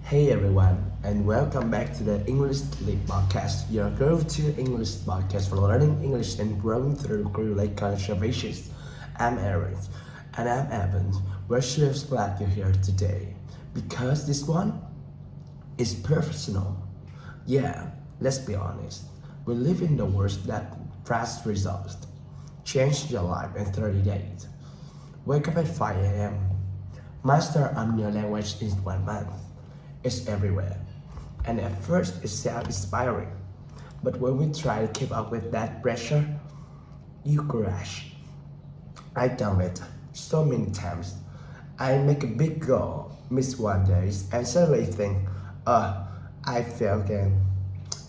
Hey everyone, and welcome back to the NHถี่podcast, your go-to English podcast for learning English and growing through great conversations. I'm Aaron, and I'm Evan. We're so glad you're here today, because this one is professional. Yeah, let's be honest. We live in the world that fast results. Change your life in 30 days. Wake up at 5 a.m. Master a new language in 1 month. It's everywhere. And at first it sounds inspiring. But when we try to keep up with that pressure, you crash. I've done it so many times. I make a big goal, miss one day, and suddenly think, I failed again.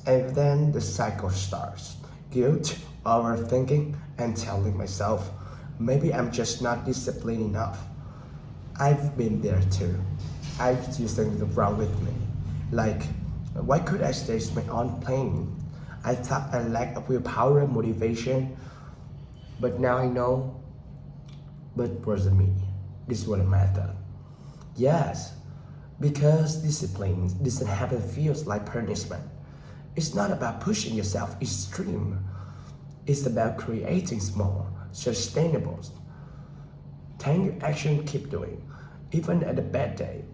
And then the cycle starts. Guilt, overthinking, and telling myself, maybe I'm just not disciplined enough. I've been there too. I used to think wrong with me. Like, why could I stage my own plane? I thought I lacked of willpower and motivation. But now I know, but it wasn't me. This was a method. Yes, because discipline doesn't have to feel like punishment. It's not about pushing yourself extreme. It's about creating small, sustainable, tiny action keep doing, even at a bad day.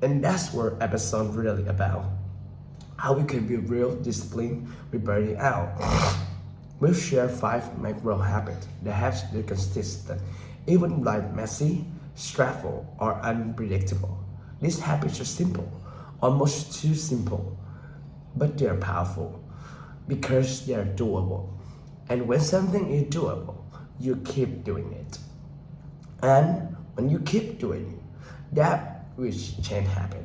And that's what episode really about. How we can be real disciplined with burning out. We'll share 5 micro habits that helps you consistent, even like messy, stressful, or unpredictable. These habits are simple, almost too simple, but they're powerful because they're doable. And when something is doable, you keep doing it. And when you keep doing it, that which change happen.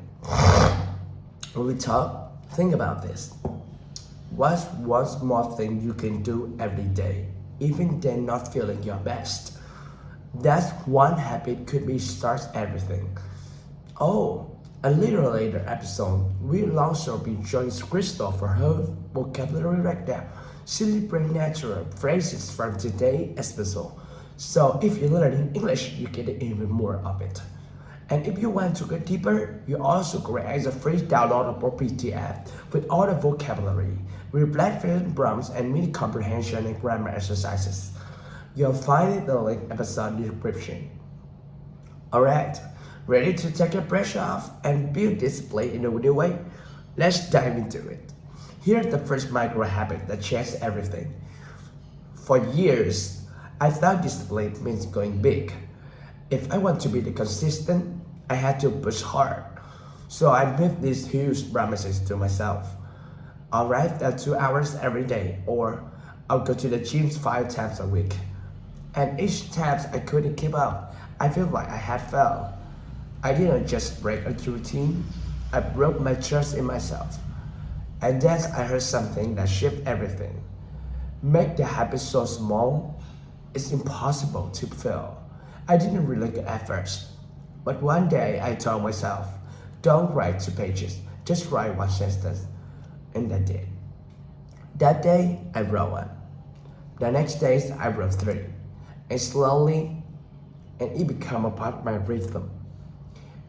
When we talk, think about this. What's one small thing you can do every day, even then not feeling your best? That one habit could be starts everything. Oh, a little later episode, we'll also be joining Crystal for her vocabulary right now. Celebrate natural phrases from today's episode. So if you're learning English, you get even more of it. And if you want to go deeper, you also create a free downloadable PDF with all the vocabulary, with black film prompts and mini comprehension and grammar exercises. You'll find it in the link episode description. Alright, ready to take your pressure off and build discipline in a new way? Let's dive into it. Here's the first micro habit that changes everything. For years, I thought discipline means going big. If I want to be the consistent, I had to push hard. So I made these huge promises to myself. I'll write 2 hours every day, or I'll go to the gym 5 times a week. And each time I couldn't keep up, I feel like I had failed. I didn't just break a routine, I broke my trust in myself. And then I heard something that shifted everything. Make the habit so small, it's impossible to fail. I didn't really get at first. But one day I told myself, don't write 2 pages, just write 1 sentence. And I did. That day I wrote 1. The next days I wrote 3. And slowly, and it became a part of my rhythm.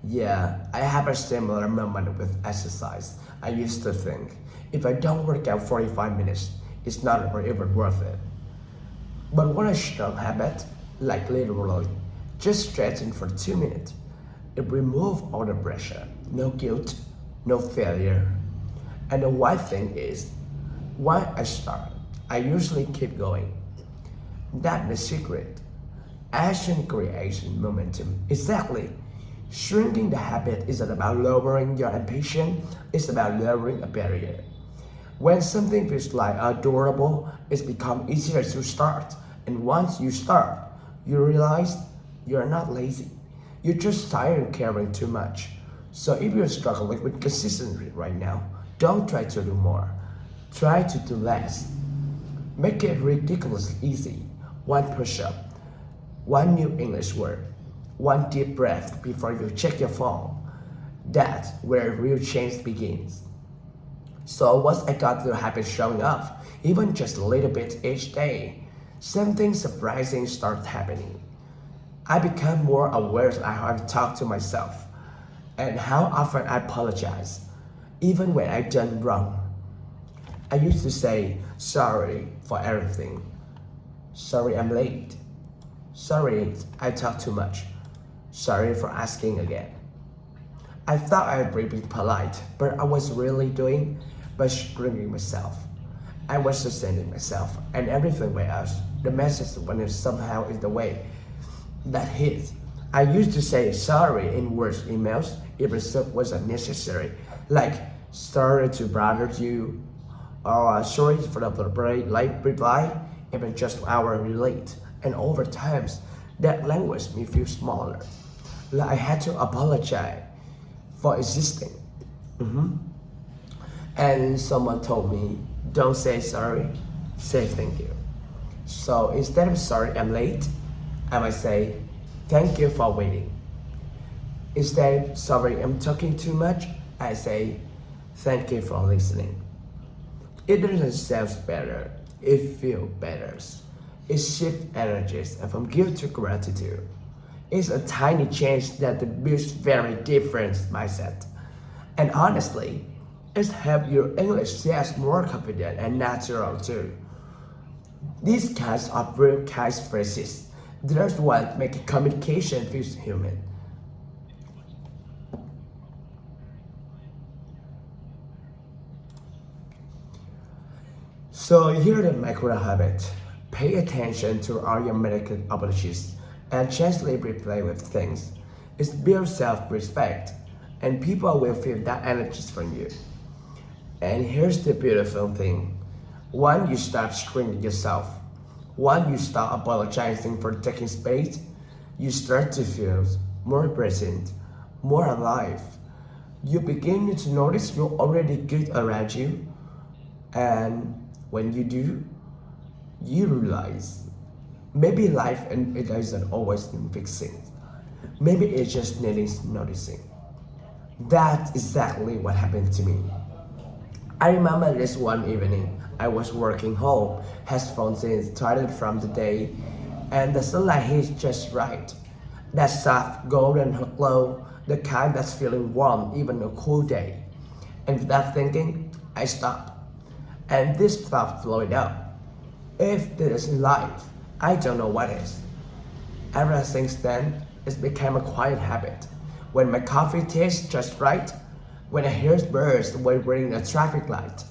Yeah, I have a similar moment with exercise. I used to think, if I don't work out 45 minutes, it's not even worth it. But when I start habit, like literally, just stretching for 2 minutes, it removes all the pressure, no guilt, no failure. And the one thing is, when I start, I usually keep going. That's the secret. Action creates momentum. Exactly. Shrinking the habit isn't about lowering your impatience, it's about lowering a barrier. When something feels like adorable, it's become easier to start. And once you start, you realize you're not lazy. You're just tired of carrying too much. So if you're struggling with consistency right now, don't try to do more. Try to do less. Make it ridiculously easy. 1 push-up, 1 new English word, 1 deep breath before you check your phone. That's where real change begins. So once I got the habit showing up, even just a little bit each day, something surprising started happening. I become more aware as I have talked to myself. and how often I apologize, even when I done wrong. I used to say sorry for everything. Sorry I'm late. Sorry I talk too much. Sorry for asking again. I thought I'd be polite, but I was really doing by screaming myself. I was just sending myself and everything else. The message when it somehow is the way that hit. I used to say sorry in words emails if it wasn't necessary, like sorry to bother you, or sorry for the late reply, even just hour late. And over time, that language made me feel smaller, like I had to apologize for existing. And someone told me, don't say sorry, say thank you. So instead of sorry I'm late, I might say thank you for waiting. Instead of sorry I'm talking too much, I say thank you for listening. It doesn't sound better, it feels better. It shifts energies from guilt to gratitude. It's a tiny change that builds very different mindset. And honestly, it's helped your English sound more confident and natural too. These kinds of real kind phrases, that's what make communication feel human. So here are the micro habit. Pay attention to all your medical apologies and gently replay with things. It builds self-respect and people will feel that energy from you. And here's the beautiful thing. When you stop screaming yourself, when you stop apologizing for taking space, you start to feel more present, more alive. You begin to notice you're already good around you. And when you do, you realize maybe life and it isn't always in fixing. Maybe it's just needing noticing. That's exactly what happened to me. I remember this one evening, I was working home, headphones in, tired from the day, and the sunlight hits just right. That soft golden glow, the kind that's feeling warm even a cool day. And without thinking, I stopped. And this thought flowed out. If this is life, I don't know what is. Ever since then, it's become a quiet habit. When my coffee tastes just right, when I hear birds waving in a traffic light,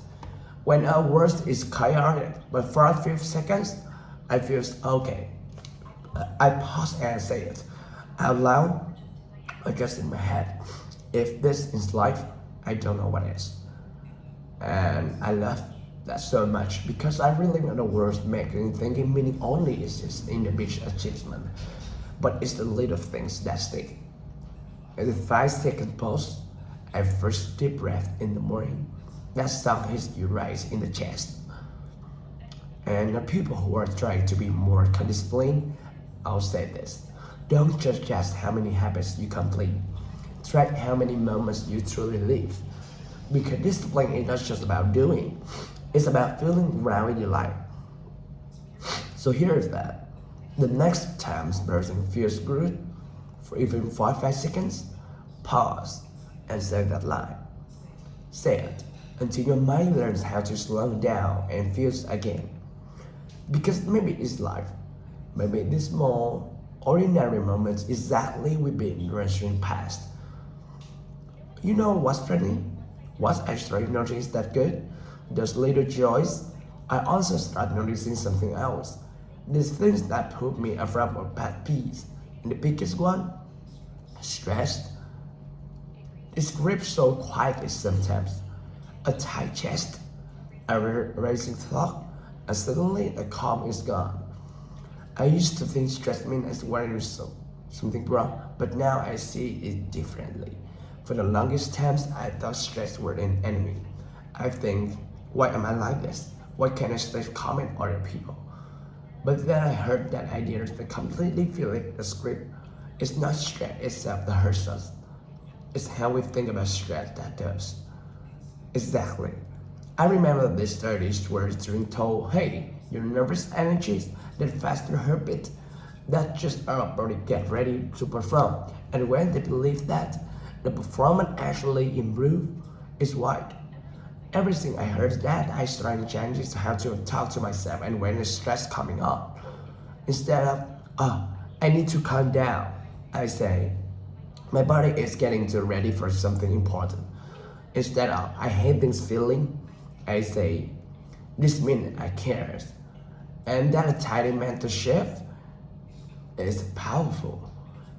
when a word is chaotic, but for a few seconds, I feel okay. I pause and say it out loud, or just in my head. If this is life, I don't know what is. And I love that so much because I really know the words making thinking meaning only exists in the big achievement, but it's the little things that stick. In the 5-second pause, I first deep breath in the morning. That sound hits you right in the chest. And the people who are trying to be more disciplined, I'll say this. Don't judge just how many habits you complete. Track how many moments you truly live. Because discipline is not just about doing, it's about feeling around in your life. So here is that. The next time person feels good, for even 5 seconds, pause and say that line. Say it until your mind learns how to slow down and feels again. Because maybe it's life. Maybe these small, ordinary moments exactly we've been rushing past. You know what's funny? What's actually noticed that good? Those little joys. I also start noticing something else. These things that put me from a bad peace. And the biggest one, stressed. It grips so quietly sometimes. A tight chest, a racing thought, and suddenly the calm is gone. I used to think stress meant as when there's something wrong, but now I see it differently. For the longest times, I thought stress were an enemy. I think, why am I like this? Why can't I stay calm in other people? But then I heard that idea that completely feeling the script. It's not stress itself that hurts us. It's how we think about stress that does. Exactly. I remember these studies were being told, hey, your nervous energies, that faster heartbeat, that just our body get ready to perform. And when they believe that, the performance actually improved. It's what? Everything I heard that I started changing how to talk to myself and when the stress coming up. Instead of, oh, I need to calm down, I say, my body is getting too ready for something important. Instead of, I hate this feeling, I say, this means I care. And that tiny mental shift is powerful.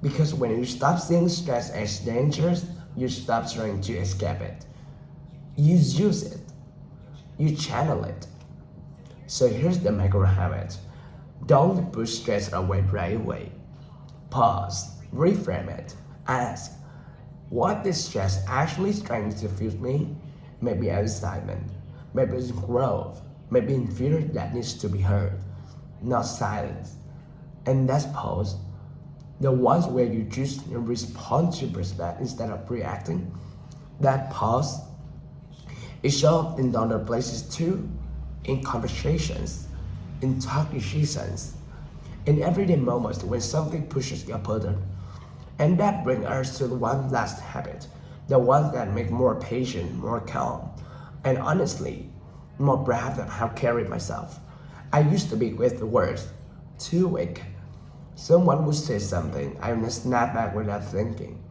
Because when you stop seeing stress as dangerous, you stop trying to escape it. You use it. You channel it. So here's the micro habit. Don't push stress away right away. Pause, reframe it, ask, what this stress actually trying to feel me? Maybe excitement, maybe it's growth, maybe in fear that needs to be heard, not silence. And that's pause. The ones where you just respond to respect instead of reacting. That pause, it shows up in other places too, in conversations, in talk decisions, in everyday moments when something pushes you further. And that brings us to one last habit, the ones that make more patient, more calm, and honestly, more proud of how I carry myself. I used to be with the words, too weak. Someone would say something, I would snap back without thinking.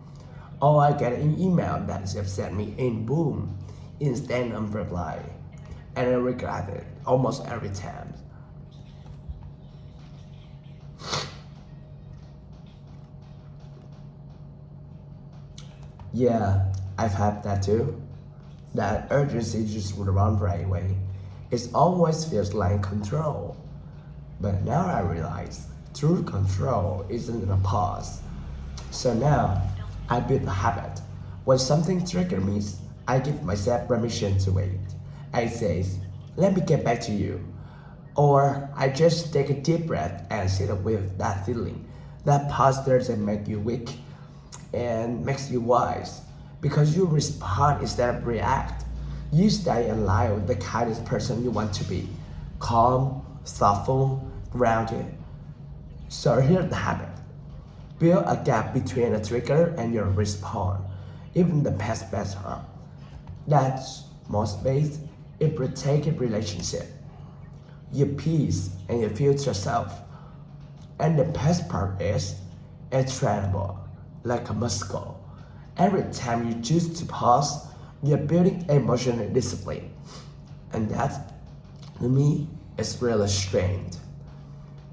Or I get an email that upset me and boom, instant reply. And I regret it almost every time. Yeah, I've had that too. That urgency just would run right away. It always feels like control. But now I realize true control isn't a pause. So now I build a habit. When something triggers me, I give myself permission to wait. I say, let me get back to you. Or I just take a deep breath and sit with that feeling. That pause doesn't make you weak and makes you wise because you respond instead of react. You stay in line with the kindest person you want to be, calm, thoughtful, grounded. So here's the habit. Build a gap between a trigger and your response. Even the past better. That's more space, it protects a relationship, your peace and your future self. And the best part is, it's trainable, like a muscle. Every time you choose to pause, you're building emotional discipline. And that, to me, is really strange.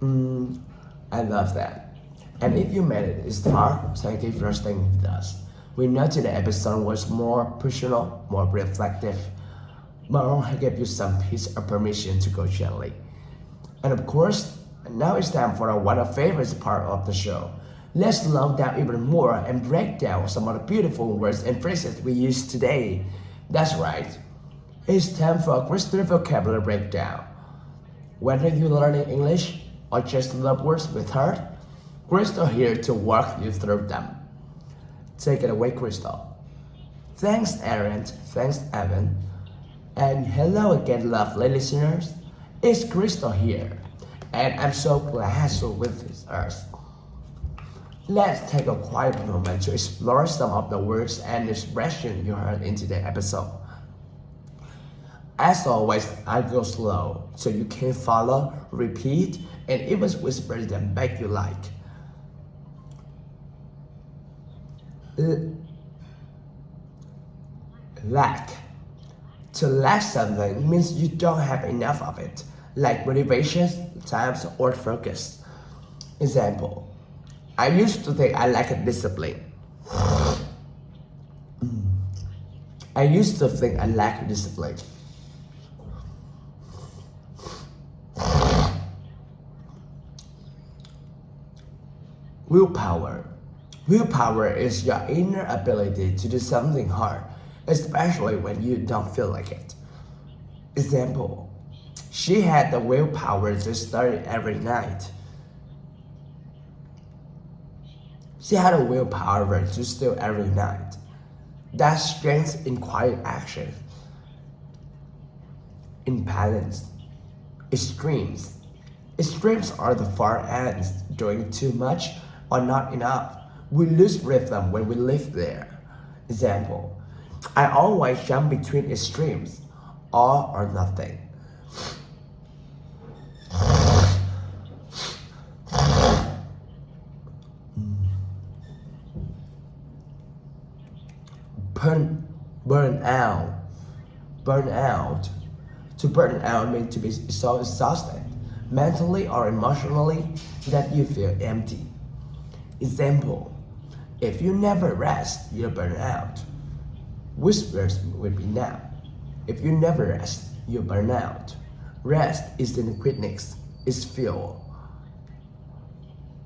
I love that. And if you made it this far, thank you for staying with us. We know today's episode was more personal, more reflective, but I want to give you some peace or permission to go gently. And of course, now it's time for one of the favorite part of the show. Let's slow down even more and break down some of the beautiful words and phrases we use today. That's right. It's time for a crystal vocabulary breakdown. Whether you're learning English or just love words with heart, Crystal here to walk you through them. Take it away, Crystal. Thanks, Aaron. Thanks, Evan. And hello again, lovely listeners. It's Crystal here, and I'm so glad you're with us. Let's take a quiet moment to explore some of the words and expressions you heard in today's episode. As always, I go slow so you can follow, repeat, and even whisper them back you like. Lack. To lack something means you don't have enough of it, like motivation, time, or focus. Example, I used to think I lacked discipline. I used to think I lacked discipline. Willpower. Willpower is your inner ability to do something hard, especially when you don't feel like it. Example, she had the willpower to study every night. She had a willpower to study every night. That's strength in quiet action. Imbalance. Extremes. Extremes are the far ends, doing too much or not enough. We lose rhythm when we live there. Example, I always jump between extremes, all or nothing. Burn out. Burn out. To burn out means to be so exhausted, mentally or emotionally, that you feel empty. Example, if you never rest, you'll burn out. Whispers will be now. If you never rest, you burn out. Rest isn't quickness, it's fuel.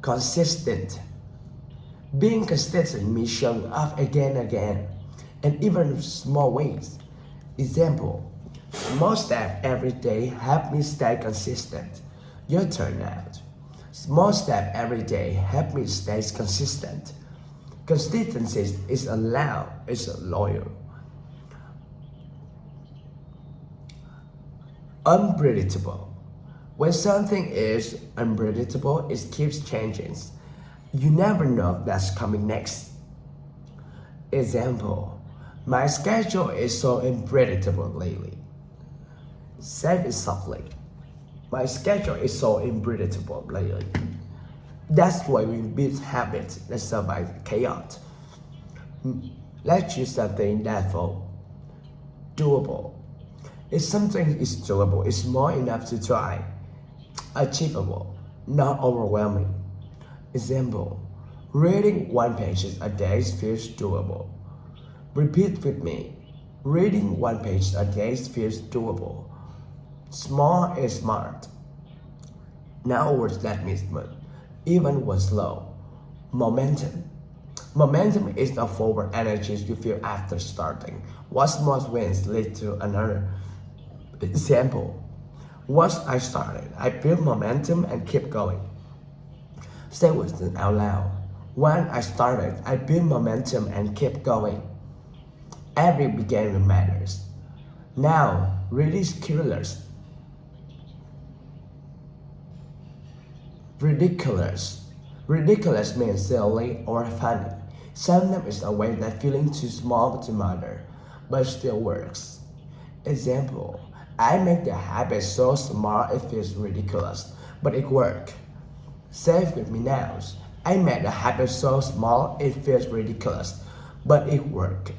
Consistent. Being consistent means showing up again and again, and even in small ways. Example, small steps every day help me stay consistent. Your turn out. Small steps every day help me stay consistent. Consistency is allowed, it's loyal. Unpredictable. When something is unpredictable, it keeps changing. You never know that's coming next. Example, my schedule is so unpredictable lately. Say it softly. My schedule is so unpredictable lately. That's why we build habits that survive chaos. Let's choose something that's doable. If something is doable, it's small enough to try. Achievable, not overwhelming. Example, reading 1 page a day feels doable. Repeat with me. Reading 1 page a day feels doable. Small is smart. Now words that means even when slow. Momentum. Momentum is the forward energy you feel after starting. What small wins lead to another. Example, once I started, I built momentum and kept going. Say it out loud. When I started, I built momentum and kept going. Every beginning matters. Now, ridiculous. Ridiculous. Ridiculous means silly or funny. Sometimes it's a way that feeling too small to matter, but still works. Example, I make the habit so small it feels ridiculous, but it works. Say it with me now. I made the habit so small it feels ridiculous, but it works.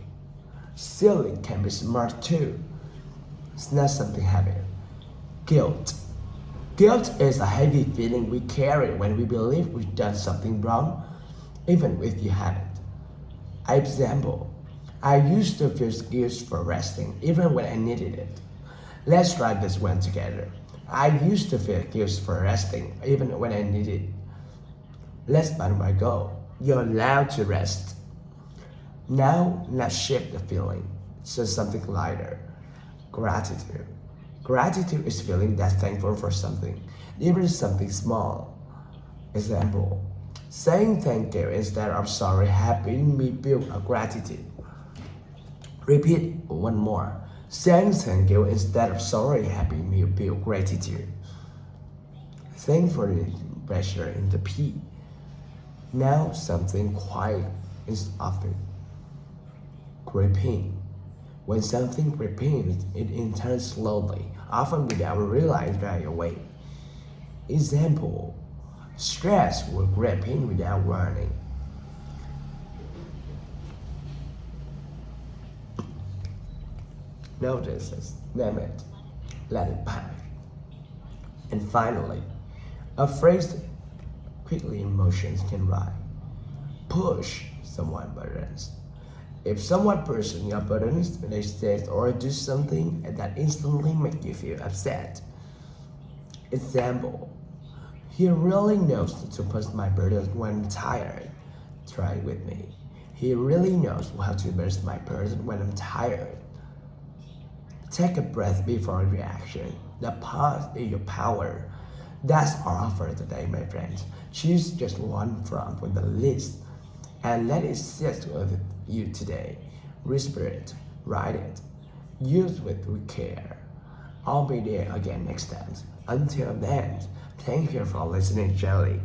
Silly can be smart too. It's not something heavy. Guilt. Guilt is a heavy feeling we carry when we believe we've done something wrong, even if you haven't. Example, I used to feel guilt for resting, even when I needed it. Let's try this one together. I used to feel guilt for resting, even when I needed it. Let's find my goal. You're allowed to rest. Now, let's shift the feeling to something lighter. Gratitude. Gratitude is feeling that thankful for something, even something small. Example, saying thank you instead of sorry helping me build a gratitude. Repeat one more. Saying thank you instead of sorry helping me build gratitude. Thankful pressure in the P. Now something quiet is often gripping. When something gripping, it enters slowly, often without realizing right away. Example, stress will grip in without warning. Notice it, name it, let it pass. And finally, a phrase quickly emotions can rise. Push someone buttons. If someone pushes your buttons, they say or do something that instantly makes you feel upset. Example, he really knows to push my buttons when I'm tired. Try it with me. He really knows how to push my buttons when I'm tired. Take a breath before reaction. The pause is your power. That's our offer today, my friends. Choose just one from the list and let it sit with you today. Whisper it, write it, use it with care. I'll be there again next time. Until then, thank you for listening, Jelly.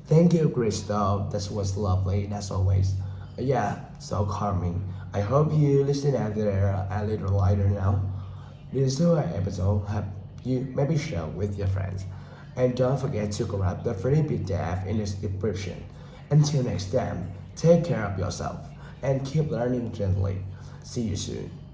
Thank you, Crystal. That was lovely, as always. Yeah, so calming. I hope you listen out there a little lighter now. This episode help you maybe share with your friends. And don't forget to grab the free PDF in the description. Until next time, take care of yourself and keep learning gently. See you soon.